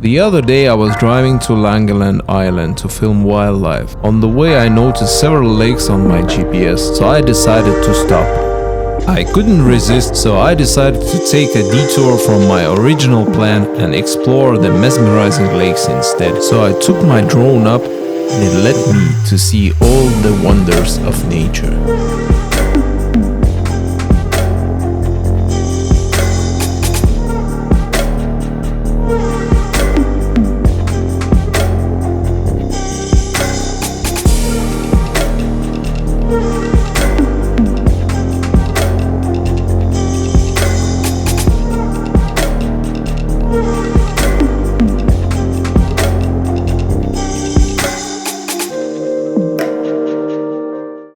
The other day I was driving to Langeland Island to film wildlife. On the way I noticed several lakes on my GPS, so I decided to stop. I couldn't resist, so I decided to take a detour from my original plan and explore the mesmerizing lakes instead. So I took my drone up and it led me to see all the wonders of nature.